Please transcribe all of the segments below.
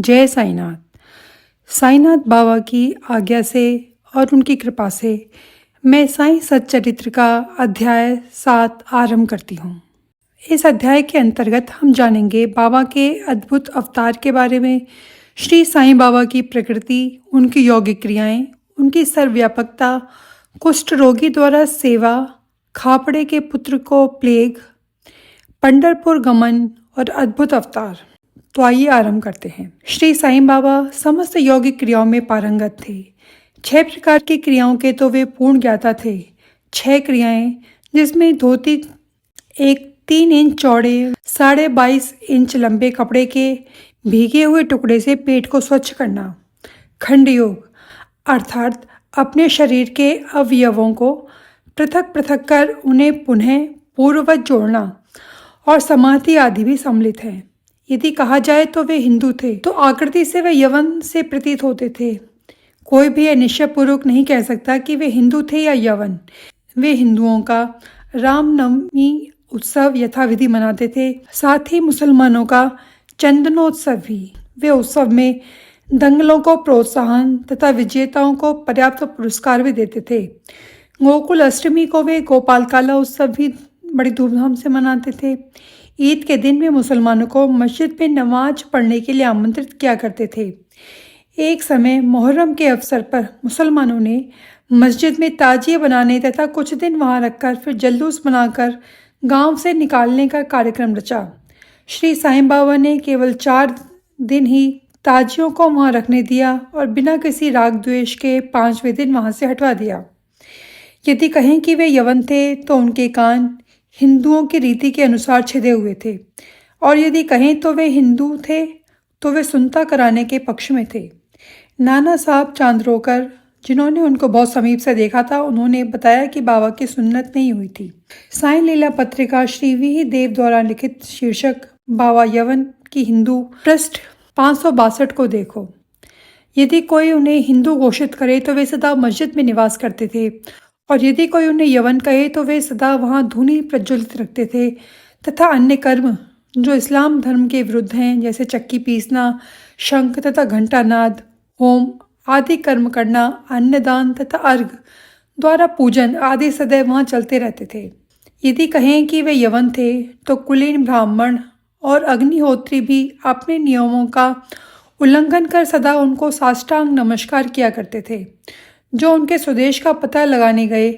जय साईनाथ। साईनाथ बाबा की आज्ञा से और उनकी कृपा से मैं साईं सच्चरित्र का अध्याय 7 आरंभ करती हूँ। इस अध्याय के अंतर्गत हम जानेंगे बाबा के अद्भुत अवतार के बारे में, श्री साईं बाबा की प्रकृति, उनकी यौगिक क्रियाएं, उनकी सर्वव्यापकता, कुष्ठ रोगी द्वारा सेवा, खापड़े के पुत्र को प्लेग, पंढरपुर गमन और अद्भुत अवतार। तो आइए आरंभ करते हैं। श्री साईं बाबा समस्त यौगिक क्रियाओं में पारंगत थे। 6 प्रकार की क्रियाओं के तो वे पूर्ण ज्ञाता थे। 6 क्रियाएं, जिसमें धोती एक 3 इंच चौड़े 22.5 इंच लंबे कपड़े के भीगे हुए टुकड़े से पेट को स्वच्छ करना, खंड योग अर्थात अपने शरीर के अवयवों को पृथक पृथक कर उन्हें पुनः पूर्ववत जोड़ना और समाधि आदि भी सम्मिलित है। यदि कहा जाए तो वे हिंदू थे, तो आकृति से वे यवन से प्रतीत होते थे। कोई भी यह निश्चयपूर्वक नहीं कह सकता कि वे हिंदू थे या यवन। वे हिंदुओं का रामनवमी उत्सव यथाविधि मनाते थे, साथ ही मुसलमानों का चंदनोत्सव भी। वे उत्सव में दंगलों को प्रोत्साहन तथा विजेताओं को पर्याप्त पुरस्कार भी देते थे। गोकुल अष्टमी को वे गोपाल काला उत्सव भी बड़ी धूमधाम से मनाते थे। ईद के दिन वे मुसलमानों को मस्जिद में नमाज पढ़ने के लिए आमंत्रित किया करते थे। एक समय मुहर्रम के अवसर पर मुसलमानों ने मस्जिद में ताजिए बनाने तथा कुछ दिन वहां रखकर फिर जल्लूस बनाकर गांव से निकालने का कार्यक्रम रचा। श्री साईं बाबा ने केवल 4 दिन ही ताजियों को वहां रखने दिया और बिना किसी राग द्वेष के 5वें दिन वहां से हटवा दिया। यदि कहें कि वे यवन थे तो उनके कान हिंदुओं की रीति के अनुसार छिदे हुए थे, और यदि कहें तो वे हिंदू थे तो वे सुनता कराने के पक्ष में थे। नाना साहब चांदरोकर, जिन्होंने उनको बहुत समीप से देखा था, उन्होंने बताया कि बाबा की सुन्नत नहीं हुई थी। साईं लीला पत्रिका श्री वी देव द्वारा लिखित शीर्षक बाबा यवन की हिंदू पृष्ठ 562 को देखो। यदि कोई उन्हें हिंदू घोषित करे तो वे सदा मस्जिद में निवास करते थे, और यदि कोई उन्हें यवन कहे तो वे सदा वहाँ धूनी प्रज्वलित रखते थे तथा अन्य कर्म जो इस्लाम धर्म के विरुद्ध हैं, जैसे चक्की पीसना, शंख तथा घंटानाद, होम आदि कर्म करना, अन्नदान तथा अर्घ द्वारा पूजन आदि सदैव वहाँ चलते रहते थे। यदि कहें कि वे यवन थे तो कुलीन ब्राह्मण और अग्निहोत्री भी अपने नियमों का उल्लंघन कर सदा उनको साष्टांग नमस्कार किया करते थे। जो उनके स्वदेश का पता लगाने गए,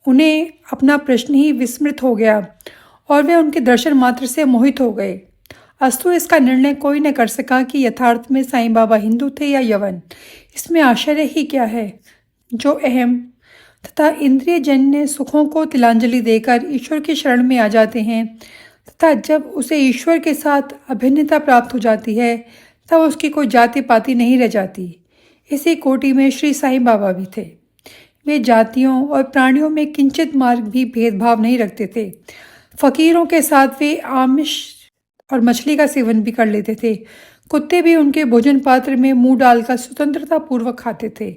उन्हें अपना प्रश्न ही विस्मृत हो गया और वे उनके दर्शन मात्र से मोहित हो गए। अस्तु इसका निर्णय कोई न कर सका कि यथार्थ में साईं बाबा हिंदू थे या यवन। इसमें आश्चर्य ही क्या है। जो अहम तथा इंद्रिय जन्य सुखों को तिलांजलि देकर ईश्वर की शरण में आ जाते हैं तथा जब उसे ईश्वर के साथ अभिन्नता प्राप्त हो जाती है, तब उसकी कोई जाति पाति नहीं रह जाती। इसी कोटि में श्री साईं बाबा भी थे। वे जातियों और प्राणियों में किंचित मार्ग भी भेदभाव नहीं रखते थे। फकीरों के साथ वे आमिष और मछली का सेवन भी कर लेते थे। कुत्ते भी उनके भोजन पात्र में मुंह डालकर स्वतंत्रता पूर्वक खाते थे,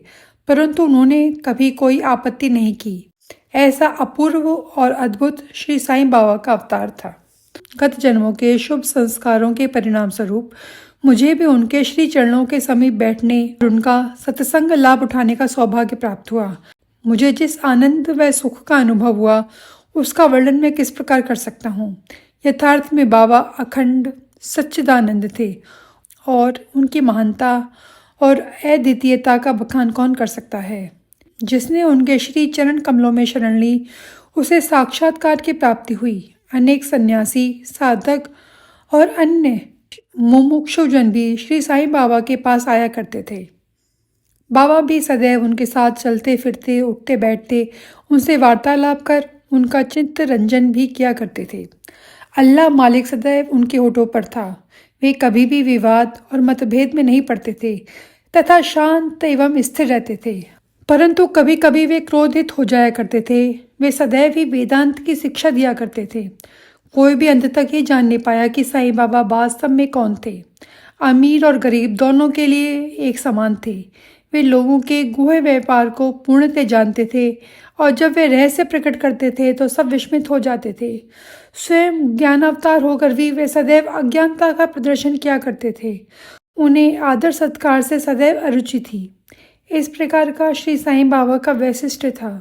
परंतु उन्होंने कभी कोई आपत्ति नहीं की। ऐसा अपूर्व और अद्भुत श्री साईं बाबा का अवतार था। गत जन्मों के शुभ संस्कारों के परिणाम स्वरूप मुझे भी उनके श्री चरणों के समीप बैठने और उनका सत्संग लाभ उठाने का सौभाग्य प्राप्त हुआ। मुझे जिस आनंद व सुख का अनुभव हुआ, उसका वर्णन मैं किस प्रकार कर सकता हूँ। यथार्थ में बाबा अखंड सच्चिदानंद थे, और उनकी महानता और अद्वितीयता का बखान कौन कर सकता है। जिसने उनके श्री चरण कमलों में शरण ली, उसे साक्षात्कार की प्राप्ति हुई। अनेक सन्यासी, साधक और अन्य मुमुक्षुजन भी श्री साईं बाबा के पास आया करते थे। बाबा भी सदैव उनके साथ चलते फिरते, उठते बैठते, उनसे वार्तालाप कर उनका चित्त रंजन भी किया करते थे। अल्लाह मालिक सदैव उनके होठों पर था। वे कभी भी विवाद और मतभेद में नहीं पड़ते थे तथा शांत एवं स्थिर रहते थे, परंतु कभी कभी वे क्रोधित हो जाया करते थे। वे सदैव ही वेदांत की शिक्षा दिया करते थे। कोई भी अंत तक ही जान नहीं पाया कि साईं बाबा वास्तव में कौन थे। अमीर और गरीब दोनों के लिए एक समान थे। वे लोगों के गुहे व्यापार को पूर्णतः जानते थे, और जब वे रहस्य प्रकट करते थे तो सब विस्मित हो जाते थे। स्वयं ज्ञानावतार होकर भी वे सदैव अज्ञानता का प्रदर्शन किया करते थे। उन्हें आदर सत्कार से सदैव अरुचि थी। इस प्रकार का श्री साईं बाबा का वैशिष्ट था।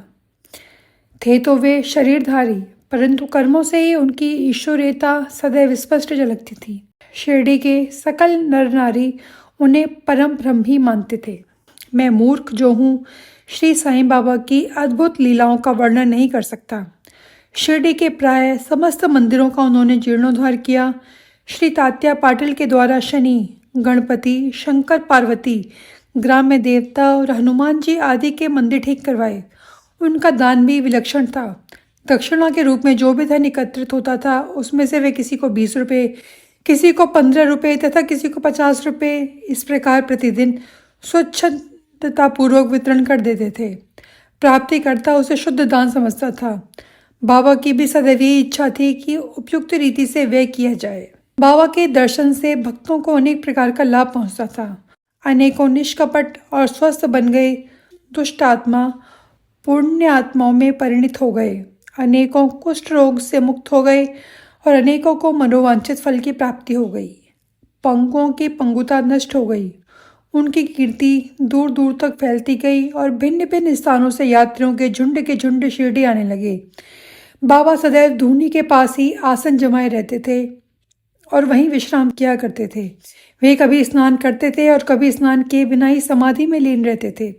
थे तो वे शरीरधारी, परंतु कर्मों से ही उनकी ईश्वरीयता सदैव स्पष्ट झलकती थी। शिरडी के सकल नर नारी उन्हें परम ब्रह्म ही मानते थे। मैं मूर्ख जो हूँ, श्री साईं बाबा की अद्भुत लीलाओं का वर्णन नहीं कर सकता। शिरडी के प्राय समस्त मंदिरों का उन्होंने जीर्णोद्धार किया। श्री तात्या पाटिल के द्वारा शनि, गणपति, शंकर पार्वती, ग्राम्य देवता और हनुमान जी आदि के मंदिर ठीक करवाए। उनका दान भी विलक्षण था। दक्षिणा के रूप में जो भी धन एकत्रित होता था, उसमें से वे किसी को 20 रुपये, किसी को 15 रुपये तथा किसी को 50 रुपये इस प्रकार प्रतिदिन स्वच्छतापूर्वक वितरण कर देते थे। प्राप्तिकर्ता उसे शुद्ध दान समझता था। बाबा की भी सदैव यही इच्छा थी कि उपयुक्त रीति से व्यय किया जाए। बाबा के दर्शन से भक्तों को अनेक प्रकार का लाभ पहुंचता था। अनेकों निष्कपट और स्वस्थ बन गए, दुष्ट आत्मा पुण्य आत्माओं में परिणित हो गए, अनेकों कुष्ठ रोग से मुक्त हो गए और अनेकों को मनोवांछित फल की प्राप्ति हो गई। पंगुओं की पंगुता नष्ट हो गई। उनकी कीर्ति दूर दूर तक फैलती गई और भिन्न भिन्न स्थानों से यात्रियों के झुंड शिरडी आने लगे। बाबा सदैव धूनी के पास ही आसन जमाए रहते थे और वहीं विश्राम किया करते थे। वे कभी स्नान करते थे और कभी स्नान किए बिना ही समाधि में लीन रहते थे।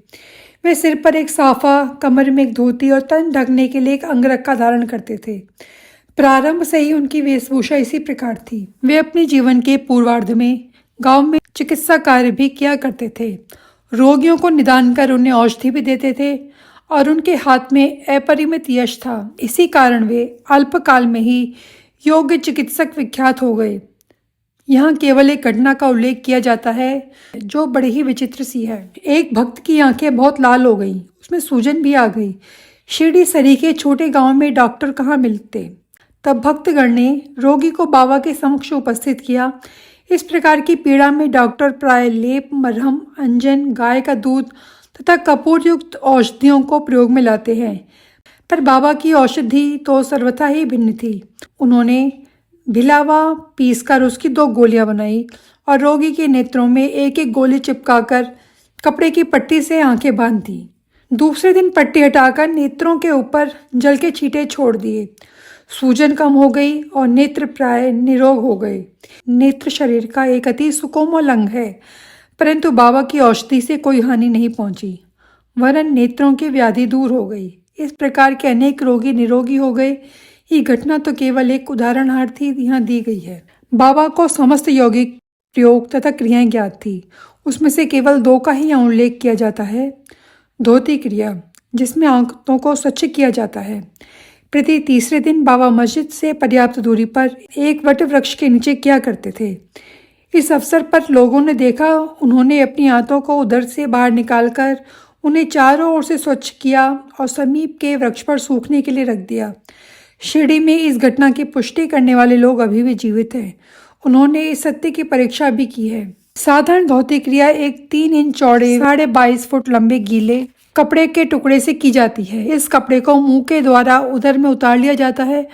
वे सिर पर एक साफा, कमर में एक धोती और तन ढकने के लिए एक अंगरखा धारण करते थे। प्रारंभ से ही उनकी वेशभूषा इसी प्रकार थी। वे अपने जीवन के पूर्वार्ध में गांव में चिकित्सा कार्य भी किया करते थे। रोगियों को निदान कर उन्हें औषधि भी देते थे और उनके हाथ में अपरिमित यश था। इसी कारण वे अल्पकाल में ही योग्य चिकित्सक विख्यात हो गए। यहाँ केवल एक घटना का उल्लेख किया जाता है जो बड़ी ही विचित्र सी है। एक भक्त की आंखें बहुत लाल हो गई, उसमें सूजन भी आ गई। शिरडी सरीखे छोटे गांव में डॉक्टर कहाँ मिलते। तब भक्तगण ने रोगी को बाबा के समक्ष उपस्थित किया। इस प्रकार की पीड़ा में डॉक्टर प्राय लेप, मरहम, अंजन, गाय का दूध तथा कपूर युक्त औषधियों को प्रयोग में लाते हैं, पर बाबा की औषधि तो सर्वथा ही भिन्न थी। उन्होंने भिलावा पीसकर उसकी 2 गोलियां बनाई और रोगी के नेत्रों में एक एक गोली चिपकाकर कपड़े की पट्टी से आंखें बांध दी। दूसरे दिन पट्टी हटाकर नेत्रों के ऊपर जल के छींटे छोड़ दिए। सूजन कम हो गई और नेत्र प्राय निरोग हो गए। नेत्र शरीर का एक अति सुकोमल अंग है, परंतु बाबा की औषधि से कोई हानि नहीं पहुंची, वरन नेत्रों की व्याधि दूर हो गई। इस प्रकार के अनेक रोगी निरोगी हो गए। ये घटना तो केवल एक उदाहरणार्थ ही यहाँ दी गई है। बाबा को समस्त यौगिक प्रयोग तथा क्रियाएं ज्ञात थी। उसमें से केवल 2 का ही यहाँ उल्लेख किया जाता है। धोती क्रिया, जिसमें आंखों को स्वच्छ किया जाता है। प्रति तीसरे दिन बाबा मस्जिद से पर्याप्त दूरी पर एक वट वृक्ष के नीचे किया करते थे। इस अवसर पर लोगों ने देखा, उन्होंने अपनी आंतों को उधर से बाहर निकालकर उन्हें चारों ओर से स्वच्छ किया और समीप के वृक्ष पर सूखने के लिए रख दिया। शिरडी में इस घटना की पुष्टि करने वाले लोग अभी भी जीवित हैं। उन्होंने इस सत्य की परीक्षा भी की है। साधारण धोती क्रिया एक 3 इंच चौड़े 22.5 फुट लंबे गीले कपड़े के टुकड़े से की जाती है। इस कपड़े को मुंह के द्वारा उदर में उतार लिया जाता है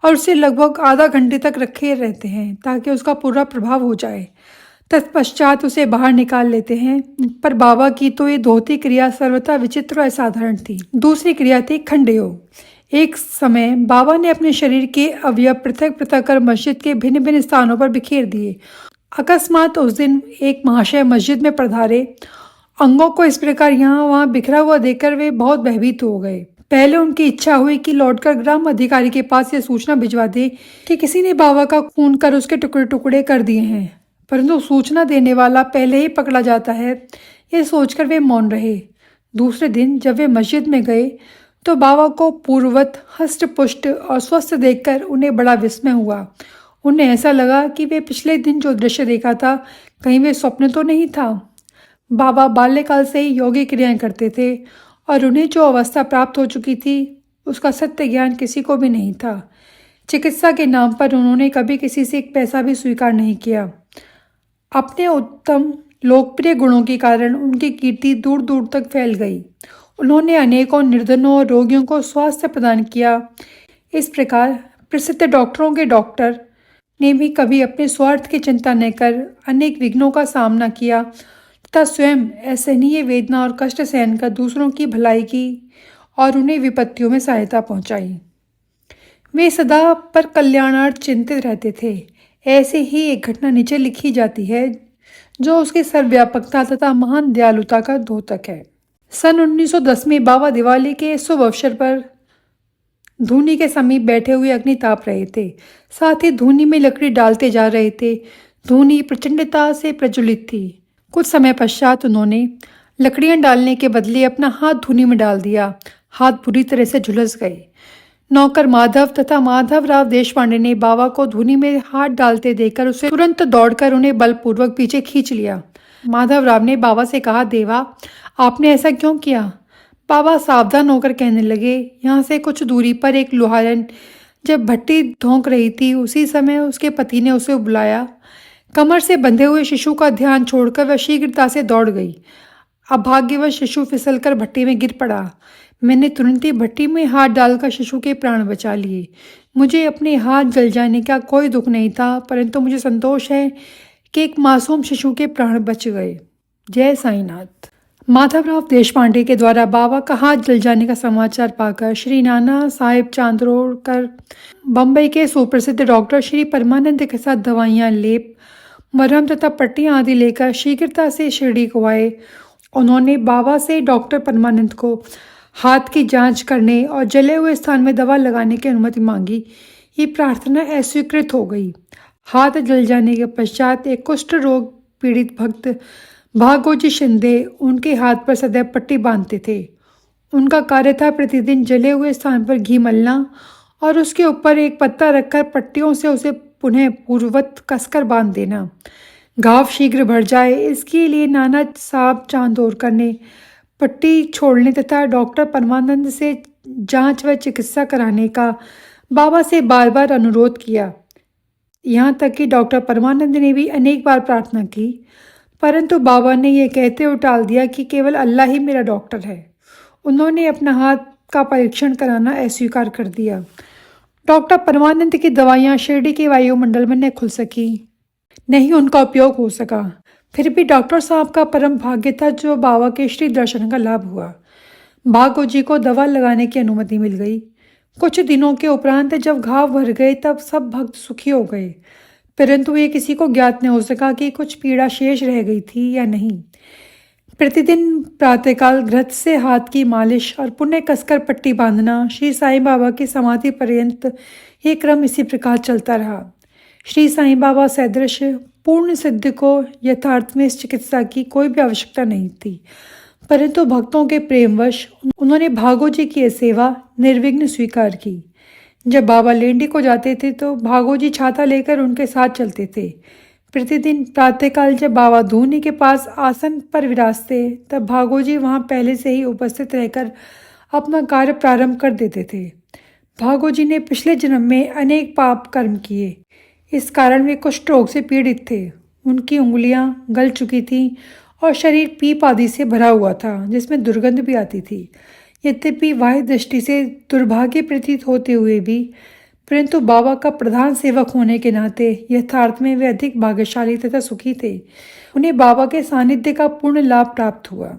और उसे लगभग आधा घंटे तक रखे रहते हैं ताकि उसका पूरा प्रभाव हो जाए। तत्पश्चात उसे बाहर निकाल लेते हैं। पर बाबा की तो ये धोती क्रिया सर्वथा विचित्र और असाधारण थी। दूसरी क्रिया थी खंडयोग। एक समय बाबा ने अपने शरीर के अवयव पृथक पृथक कर मस्जिद के भिन्न भिन्न स्थानों पर बिखेर दिए। अकस्मात उस दिन एक महाशय मस्जिद में पधारे। अंगों को इस प्रकार यहाँ वहाँ बिखरा हुआ देखकर वे बहुत भयभीत हो गए। पहले उनकी इच्छा हुई कि लौटकर ग्राम अधिकारी के पास यह सूचना भिजवा दे कि किसी ने बाबा का खून कर उसके टुकड़े टुकड़े कर दिए हैं, परंतु सूचना देने वाला पहले ही पकड़ा जाता है, ये सोचकर वे मौन रहे। दूसरे दिन जब वे मस्जिद में गए तो बाबा को पूर्ववत हष्ट पुष्ट और स्वस्थ देखकर उन्हें बड़ा विस्मय हुआ। उन्हें ऐसा लगा कि वे पिछले दिन जो दृश्य देखा था कहीं वे स्वप्न तो नहीं था। बाबा बाल्यकाल से ही योगी क्रियाएं करते थे और उन्हें जो अवस्था प्राप्त हो चुकी थी उसका सत्य ज्ञान किसी को भी नहीं था। चिकित्सा के नाम पर उन्होंने कभी किसी से एक पैसा भी स्वीकार नहीं किया। अपने उत्तम लोकप्रिय गुणों के कारण उनकी कीर्ति दूर दूर तक फैल गई। उन्होंने अनेकों निर्धनों और रोगियों को स्वास्थ्य प्रदान किया। इस प्रकार प्रसिद्ध डॉक्टरों के डॉक्टर ने भी कभी अपने स्वार्थ की चिंता न कर अनेक विघ्नों का सामना किया तथा स्वयं असहनीय वेदना और कष्ट सहन कर दूसरों की भलाई की और उन्हें विपत्तियों में सहायता पहुंचाई। वे सदा पर कल्याणार्थ चिंतित रहते थे। ऐसे ही एक घटना नीचे लिखी जाती है जो उसकी सर्वव्यापकता तथा महान दयालुता का द्योतक है। सन 1910 में बाबा दिवाली के शुभ अवसर पर धूनी के समीप बैठे हुए अग्नि ताप रहे थे। साथ ही धूनी में लकड़ी डालते जा रहे थे। धूनी प्रचंडता से प्रज्वलित थी। कुछ समय पश्चात उन्होंने लकड़ियां डालने के बदले अपना हाथ धूनी में डाल दिया। हाथ बुरी तरह से झुलस गए। नौकर माधव तथा माधवराव देशपांडे ने बाबा को धूनी में हाथ डालते देखकर उसे तुरंत दौड़कर उन्हें बलपूर्वक पीछे खींच लिया। माधवराव ने बाबा से कहा, देवा, आपने ऐसा क्यों किया? बाबा सावधान होकर कहने लगे, यहाँ से कुछ दूरी पर एक लोहारन जब भट्टी धोंक रही थी, उसी समय उसके पति ने उसे बुलाया। कमर से बंधे हुए शिशु का ध्यान छोड़कर वह शीघ्रता से दौड़ गई। अभाग्यवश शिशु फिसलकर भट्टी में गिर पड़ा। मैंने तुरंत ही भट्टी में हाथ डालकर शिशु के प्राण बचा लिए। मुझे अपने हाथ जल जाने का कोई दुख नहीं था, परंतु मुझे संतोष है कि एक मासूम शिशु के प्राण बच गए। जय साईनाथ। माधवराव देशपांडे के द्वारा बाबा का हाथ जल जाने का समाचार पाकर श्री नाना साहेब चांदोरकर बम्बई के सुप्रसिद्ध डॉक्टर श्री परमानंद के साथ दवाइयाँ, लेप, मरहम तथा पट्टियाँ आदि लेकर शीघ्रता से शिरडी को आए। उन्होंने बाबा से डॉक्टर परमानंद को हाथ की जांच करने और जले हुए स्थान में दवा लगाने की अनुमति मांगी। ये प्रार्थना अस्वीकृत हो गई। हाथ जल जाने के पश्चात एक कुष्ठ रोग पीड़ित भक्त भागोजी शिंदे उनके हाथ पर सदैव पट्टी बांधते थे। उनका कार्य था प्रतिदिन जले हुए स्थान पर घी मलना और उसके ऊपर एक पत्ता रखकर पट्टियों से उसे पुनः पूर्ववत कसकर बांध देना। घाव शीघ्र भर जाए, इसके लिए नाना साहब चांदोरकर ने पट्टी छोड़ने तथा डॉक्टर परमानंद से जांच व चिकित्सा कराने का बाबा से बार बार अनुरोध किया। यहाँ तक कि डॉक्टर परमानंद ने भी अनेक बार प्रार्थना की, परंतु बाबा ने यह कहते हुए टाल दिया कि केवल अल्लाह ही मेरा डॉक्टर है। उन्होंने अपना हाथ का परीक्षण कराना अस्वीकार कर दिया। डॉक्टर परमानंद की दवाइयाँ शिरडी के वायुमंडल में न खुल सकी, न ही उनका उपयोग हो सका। फिर भी डॉक्टर साहब का परम भाग्य था जो बाबा के श्री दर्शन का लाभ हुआ। भागोजी को दवा लगाने की अनुमति मिल गई। कुछ दिनों के उपरांत जब घाव भर गए तब सब भक्त सुखी हो गए, परंतु ये किसी को ज्ञात न हो सका कि कुछ पीड़ा शेष रह गई थी या नहीं। प्रतिदिन प्रातःकाल घृत से हाथ की मालिश और पुण्य कसकर पट्टी बांधना, श्री साईं बाबा की समाधि पर्यंत ये क्रम इसी प्रकार चलता रहा। श्री साईं बाबा सदृश पूर्ण सिद्ध को यथार्थ में इस चिकित्सा की कोई भी आवश्यकता नहीं थी, परंतु भक्तों के प्रेमवश उन्होंने भागोजी की सेवा निर्विघ्न स्वीकार की। जब बाबा लेंडी को जाते थे तो भागोजी छाता लेकर उनके साथ चलते थे। प्रतिदिन प्रातःकाल जब बाबा धूनी के पास आसन पर विराजते तब भागोजी वहां पहले से ही उपस्थित रहकर अपना कार्य प्रारंभ कर देते थे। भागोजी ने पिछले जन्म में अनेक पाप कर्म किए, इस कारण वे कुष्ठ रोग से पीड़ित थे। उनकी उंगलियां गल चुकी थीं और शरीर पीप आदि से भरा हुआ था, जिसमें दुर्गंध भी आती थी। यद्यपि बाह्य दृष्टि से दुर्भाग्य प्रतीत होते हुए भी, परंतु बाबा का प्रधान सेवक होने के नाते यथार्थ में वे अधिक भाग्यशाली तथा सुखी थे। उन्हें बाबा के सानिध्य का पूर्ण लाभ प्राप्त हुआ।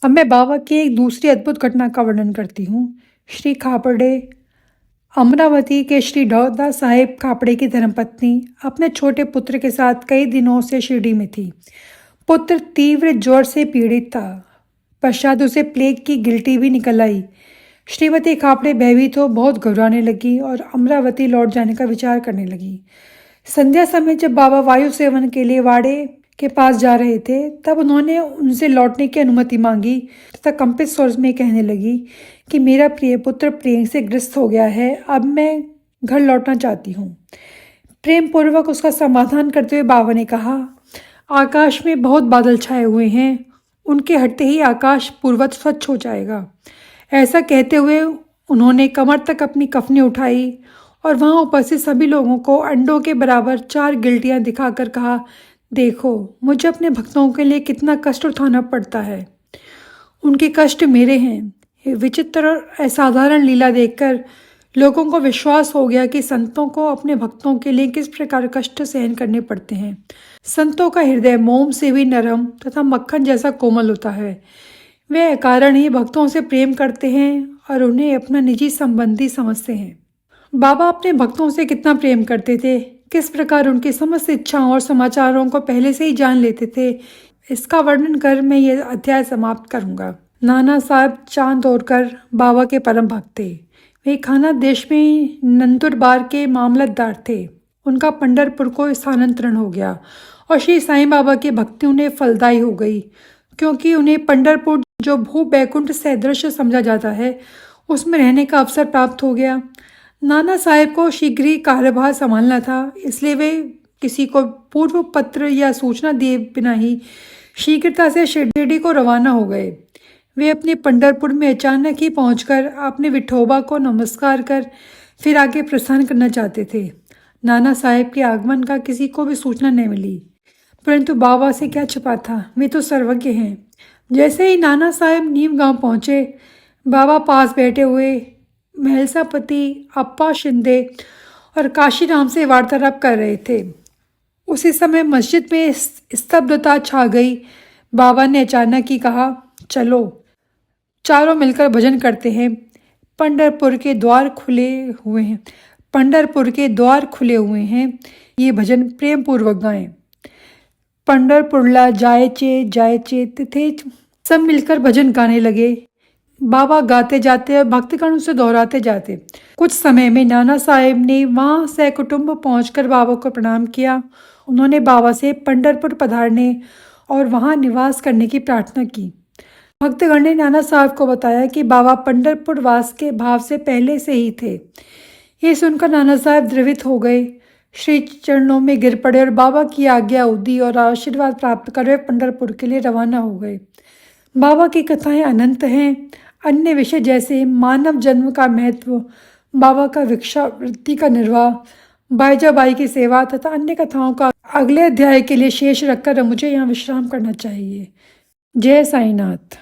अब मैं बाबा की एक दूसरी अद्भुत घटना का वर्णन करती हूँ। श्री खापड़े अमरावती के श्री दादा साहेब खापड़े की धर्मपत्नी अपने छोटे पुत्र के साथ कई दिनों से शिरडी में थी। पुत्र तीव्र ज्वर से पीड़ित था। पश्चात उसे प्लेग की गिल्टी भी निकल आई। श्रीमती खापड़े भयभीत हो बहुत घबराने लगी और अमरावती लौट जाने का विचार करने लगी। संध्या समय जब बाबा वायु सेवन के लिए वाड़े के पास जा रहे थे तब उन्होंने उनसे लौटने की अनुमति मांगी तथा कंपित स्वर में कहने लगी कि मेरा प्रिय पुत्र प्लेग से ग्रस्त हो गया है, अब मैं घर लौटना चाहती हूँ। प्रेम पूर्वक उसका समाधान करते हुए बाबा ने कहा, आकाश में बहुत बादल छाए हुए हैं, उनके हटते ही आकाश पूर्वत स्वच्छ हो जाएगा। ऐसा कहते हुए उन्होंने कमर तक अपनी कफनी उठाई और वहां उपस्थित सभी लोगों को अंडों के बराबर 4 गिल्टियां दिखाकर कहा, देखो मुझे अपने भक्तों के लिए कितना कष्ट उठाना पड़ता है, उनके कष्ट मेरे हैं। ये विचित्र और असाधारण लीला देखकर लोगों को विश्वास हो गया कि संतों को अपने भक्तों के लिए किस प्रकार कष्ट सहन करने पड़ते हैं। संतों का हृदय मोम से भी नरम तथा मक्खन जैसा कोमल होता है। वे अकारण ही भक्तों से प्रेम करते हैं और उन्हें अपना निजी संबंधी समझते हैं। बाबा अपने भक्तों से कितना प्रेम करते थे, किस प्रकार उनकी समस्त इच्छाओं और समाचारों को पहले से ही जान लेते थे, इसका वर्णन कर मैं यह अध्याय समाप्त करूंगा। नाना साहब चांदोरकर बाबा के परम भक्त थे। वे खाना देश में नंदुरबार के मामलतदार थे। उनका पंढरपुर को स्थानांतरण हो गया और श्री साईं बाबा की भक्ति उन्हें फलदायी हो गई, क्योंकि उन्हें पंढरपुर, जो भू बैकुंठ सदृश समझा जाता है, उसमें रहने का अवसर प्राप्त हो गया। नाना साहेब को शीघ्र ही कार्यभार संभालना था, इसलिए वे किसी को पूर्व पत्र या सूचना दिए बिना ही शीघ्रता से शिरडी को रवाना हो गए। वे अपने पंढरपुर में अचानक ही पहुंचकर अपने विठोबा को नमस्कार कर फिर आगे प्रस्थान करना चाहते थे। नाना साहेब के आगमन का किसी को भी सूचना नहीं मिली, परंतु बाबा से क्या छिपा था, वे तो सर्वज्ञ हैं। जैसे ही नाना साहेब नीम गांव पहुंचे, बाबा पास बैठे हुए महलसापति अप्पा शिंदे और काशीराम से वार्तालाप कर रहे थे। उसी समय मस्जिद में स्तब्धता छा गई। बाबा ने अचानक ही कहा, चलो चारों मिलकर भजन करते हैं। पंढरपुर के द्वार खुले हुए हैं, पंढरपुर के द्वार खुले हुए हैं, ये भजन प्रेम पूर्वक गाएं। पंढरपुरला जायचे तिथे। सब मिलकर भजन गाने लगे। बाबा गाते जाते और भक्तगण उसे दोहराते जाते। कुछ समय में नाना साहेब ने वहाँ सहकुटुंब पहुंचकर बाबा को प्रणाम किया। उन्होंने बाबा से पंढरपुर पधारने और वहाँ निवास करने की प्रार्थना की। भक्तगण ने नाना साहब को बताया कि बाबा पंढरपुर वास के भाव से पहले से ही थे। ये सुनकर नाना साहब द्रवित हो गए, श्री चरणों में गिर पड़े और बाबा की आज्ञा उदी और आशीर्वाद प्राप्त कर वे पंढरपुर के लिए रवाना हो गए। बाबा की कथाएं अनंत हैं। अन्य विषय जैसे मानव जन्म का महत्व, बाबा का भिक्षावृत्ति का निर्वाह, बाईजाबाई की सेवा तथा अन्य कथाओं का अगले अध्याय के लिए शेष रखकर मुझे यहाँ विश्राम करना चाहिए। जय साईनाथ।